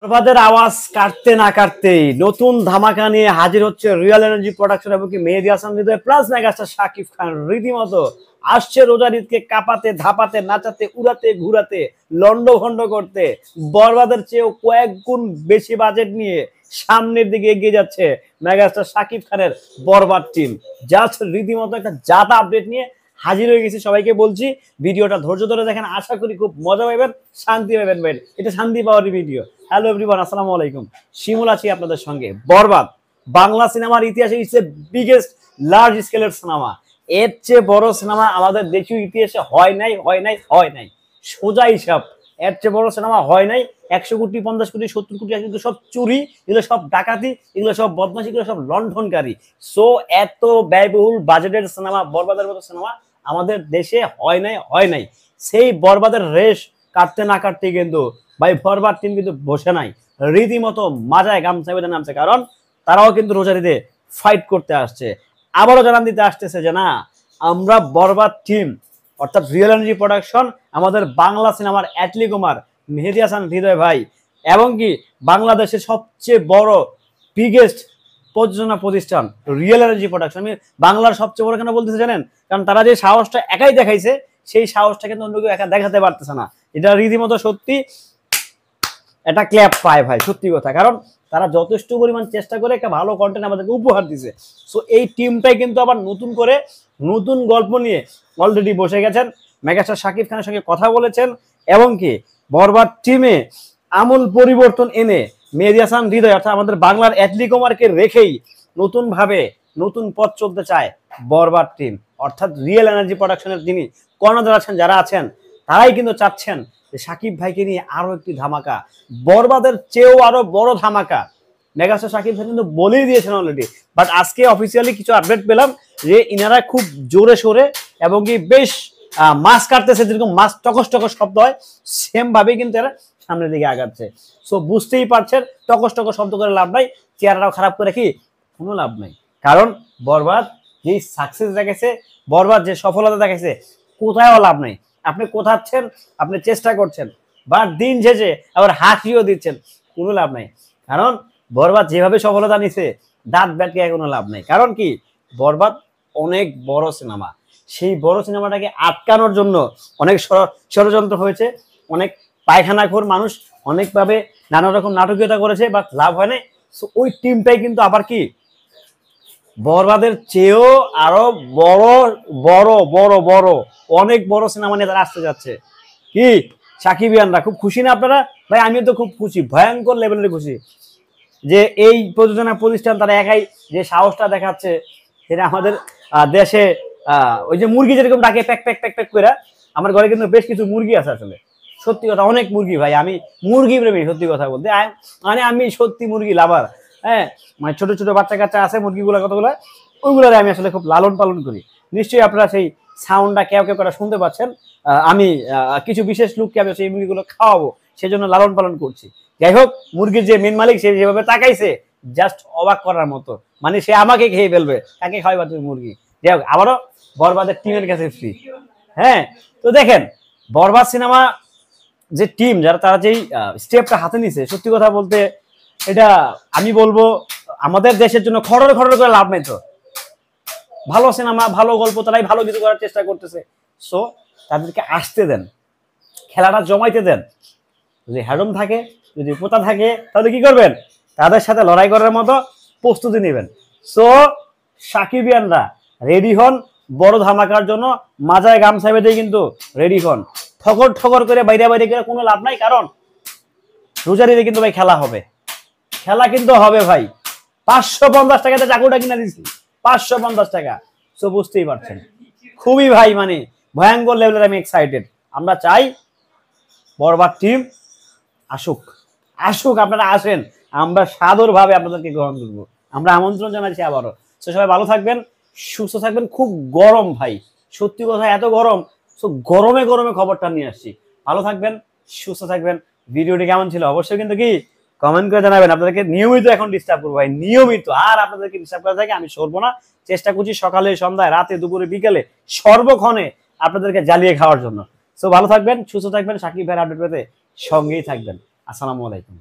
বরবাদের আওয়াজ কাটতে না কাটতেই নতুন ধামাকা নিয়ে হাজির হচ্ছে রিয়েল এনার্জি প্রোডাকশন এবং কি মেহেদী হাসান হৃদয় প্লাস মেগাস্টার শাকিব খান। রীতিমতো আসছে রোজার ঈদকে কাঁপাতে ধাপাতে নাচাতে উড়াতে ঘুরাতে লন্ডভন্ড করতে। বরবাদের চেয়েও কয়েক গুণ বেশি বাজেট নিয়ে সামনের দিকে এগিয়ে যাচ্ছে মেগাস্টার শাকিব খানের বরবাদ টিম। জাস্ট রীতিমতো একটা জাতা আপডেট নিয়ে হাজির হয়ে গেছি। সবাইকে বলছি ভিডিওটা ধৈর্য ধরে দেখেন, আশা করি খুব মজা পাবেন, শান্তি পাবেন ভাই। এটা শান্তি পাওয়ারই ভিডিও। হ্যালো এভরিওয়ান, আসসালামু আলাইকুম। শিমুল আছি আপনাদের সঙ্গে। বরবাদ বাংলা সিনেমার ইতিহাসে ইটস এ বিগেস্ট লার্জ স্কেলের সিনেমা। এর চেয়ে বড় সিনেমা আমাদের দেশীয় ইতিহাসে হয় নাই। সোজা হিসাব, এর চেয়ে বড় সিনেমা হয় নাই। 100 কোটি 50 কোটি 70 কোটি কিন্তু সব চুরি, এগুলো সব ডাকাতি, এগুলো সব বদমাশি, এগুলো সব লণ্ঠনকারী। সো এত ব্যয়বহুল বাজেটের সিনেমা, বরবাদের মতো সিনেমা আমাদের দেশে হয় নাই। সেই বরবাদের রেশ কাটতে না কাটতে কিন্তু ভাই বরবাদ টিম কিন্তু বসে নাই, রীতিমতো মাজায় গামছা বেঁধে নামছে। কারণ তারাও কিন্তু রোজারিতে ফাইট করতে আসছে, আবারও জানান দিতে আসতেছে যে না, আমরা বরবাদ টিম অর্থাৎ রিয়েল এনার্জি প্রোডাকশন, আমাদের বাংলা সিনেমার অ্যাটলি কুমার মেহেদী হাসান হৃদয় ভাই এবং কি বাংলাদেশের সবচেয়ে বড় বিগেস্ট প্রযোজনা প্রতিষ্ঠান রিয়েল এনার্জি প্রোডাকশন। আমি বাংলার সবচেয়ে বড় কেন বলতেছে জানেন? কারণ তারা যে সাহসটা একাই দেখাইছে, সেই সাহসটা কিন্তু অন্য কেউ একা দেখাতে পারতেছে না। এটা রীতিমতো সত্যি এটা ক্ল্যাপ পায় ভাই, সত্যি কথা। কারণ তারা যথেষ্ট পরিমাণ চেষ্টা করে একটা ভালো কন্টেন্ট আমাদেরকে উপহার দিছে। সো এই টিমটাই কিন্তু আবার নতুন করে নতুন গল্প নিয়ে অলরেডি বসে গেছেন। মেগাস্টার শাকিব খানের সঙ্গে কথা বলেছেন এবং কি বরবাদ টিমে আমূল পরিবর্তন এনে মেহেদী হাসান হৃদয় অর্থাৎ আমাদের বাংলার অ্যাটলি কুমারকে রেখেই নতুন ভাবে নতুন পথ চলতে চায় বরবাদ টিম। অর্থাৎ রিয়েল এনার্জি প্রোডাকশনের যিনি কর্ণধার আছেন, যারা আছেন, তারাই কিন্তু চাচ্ছেন যে শাকিব ভাইকে নিয়ে আরো একটি ধামাকা, বরবাদের চেয়েও আরো বড় ধামাকা। মেগাস্টার শাকিব ভাই কিন্তু বলেই দিয়েছেন অলরেডি, বাট আজকে অফিসিয়ালি কিছু আপডেট পেলাম যে ইনারা খুব জোরে সোরে এবং কি বেশ মাছ কাটতেছে, যেরকম মাছ টকস টকস শব্দ হয় সেম ভাবেই কিন্তু এরা সামনের দিকে আগাচ্ছে। সো বুঝতেই পারছেন টকস টকস শব্দ করে লাভ নাই, চেহারাটাও খারাপ করে কি কোনো লাভ নাই। কারণ বরবাদ যে সাকসেস দেখাইছে, বরবাদ যে সফলতা দেখাইছে, কোথায়ও লাভ নাই। আপনি কোথাচ্ছেন, আপনি চেষ্টা করছেন, বা দিন শেষে আবার হাসিও দিচ্ছেন, কোনো লাভ নাই। কারণ বরবাদ যেভাবে সফলতা নিছে, দাঁত ব্যাটকে কোনো লাভ নাই। কারণ কি বরবাদ অনেক বড় সিনেমা, সেই বড় সিনেমাটাকে আটকানোর জন্য অনেক ষড়যন্ত্র হয়েছে, অনেক পায়খানাখোর মানুষ অনেকভাবে নানা রকম নাটকীয়তা করেছে, বাট লাভ হয় নাই। সো ওই টিমটাই কিন্তু আবার কি বরবাদের চেয়েও আরো বড় বড় বড় বড় অনেক বড় সিনেমা নিয়ে তারা আসতে যাচ্ছে। কি সাকিবিয়ানরা খুব খুশি না আপনারা? ভাই আমিও তো খুব খুশি, ভয়ঙ্কর লেভেলের খুশি যে এই প্রযোজনা প্রতিষ্ঠান তারা একাই যে সাহসটা দেখাচ্ছে, সেটা আমাদের দেশে ওই যে মুরগি যেরকম ডাকে প্যাক প্যাক প্যাক প্যাক করে, আমার ঘরে কিন্তু বেশ কিছু মুরগি আছে। আসলে সত্যি কথা, অনেক মুরগি ভাই, আমি মুরগি প্রেমী সত্যি কথা বলতে। মানে আমি সত্যি মুরগি লাভার। হ্যাঁ, মানে ছোট ছোট বাচ্চা কাচ্চা আছে মুরগিগুলো, কতগুলো, ওইগুলোরে আমি আসলে খুব লালন পালন করি। নিশ্চয়ই আপনারা সেই সাউন্ডটা কেউ কেউ করে শুনতে পাচ্ছেন। আমি কিছু বিশেষ লোককে আমি সেই মুরগিগুলো খাওয়াবো, সেজন্য লালন পালন করছি। যাই হোক, মুরগির যে মেন মালিক সে যেভাবে তাকাইছে জাস্ট অবাক করার মতো, মানে সে আমাকে খেয়ে ফেলবে। কাকে খাওয়াইবা তুমি মুরগি? যাই হোক, আবারও বরবাদের টিমের কাছে ফ্রি। হ্যাঁ, তো দেখেন বরবাদ সিনেমা যে টিম, যারা তারা যেই স্টেপটা হাতে নিছে, সত্যি কথা বলতে এটা আমি বলবো আমাদের দেশের জন্য খড়র খড়র করে লাভ নাই। তো ভালো সিনেমা, ভালো গল্প, তারাই ভালো কিছু করার চেষ্টা করতেছে। সো তাদেরকে আসতে দেন, খেলাটা জমাইতে দেন। যদি হ্যাডম থাকে, যদি পোতা থাকে, তাহলে কি করবেন? তাদের সাথে লড়াই করার মতো প্রস্তুতি নেবেন। সো সাকিবিয়ানরা রেডি হন বড় ধামাকার জন্য, মাজায় গামছা বেঁধে কিন্তু রেডি হন। ঠকর ঠকর করে বাইরে বাইরে করে কোনো লাভ নাই। কারণ রোজারিতে কিন্তু ভাই খেলা হবে, খেলা কিন্তু হবে ভাই। 550 টাকাতে চাকুটা কিনা দিচ্ছি, 550 টাকা। সো বুঝতেই পারছেন খুবই ভাই, মানে ভয়ঙ্কর লেভেলের আমি এক্সাইটেড। আমরা চাই বরবাদ টিম আসুক, আপনারা আসেন, আমরা সাদর ভাবে আপনাদেরকে গ্রহণ করবো, আমরা আমন্ত্রণ জানাচ্ছি আবারও। তো সবাই ভালো থাকবেন, সুস্থ থাকবেন। খুব গরম ভাই, সত্যি কথা, এত গরম। তো গরমে গরমে খবরটা নিয়ে আসছি। ভালো থাকবেন, সুস্থ থাকবেন। ভিডিওটি কেমন ছিল অবশ্যই কিন্তু কি কমেন্ট করে জানাবেন। আপনাদেরকে নিয়মিত এখন ডিস্টার্ব করবো ভাই, নিয়মিত। আর আপনাদেরকে ডিস্টার্ব করা থাকে আমি সরবো না, চেষ্টা করছি সকালে, সন্ধ্যায়, রাতে, দুপুরে, বিকেলে, সর্বক্ষণে আপনাদেরকে জ্বালিয়ে খাওয়ার জন্য। সো ভালো থাকবেন, সুস্থ থাকবেন। শাকিব ভাইয়ের আপডেট পেতে সঙ্গেই থাকবেন। আসসালামু আলাইকুম।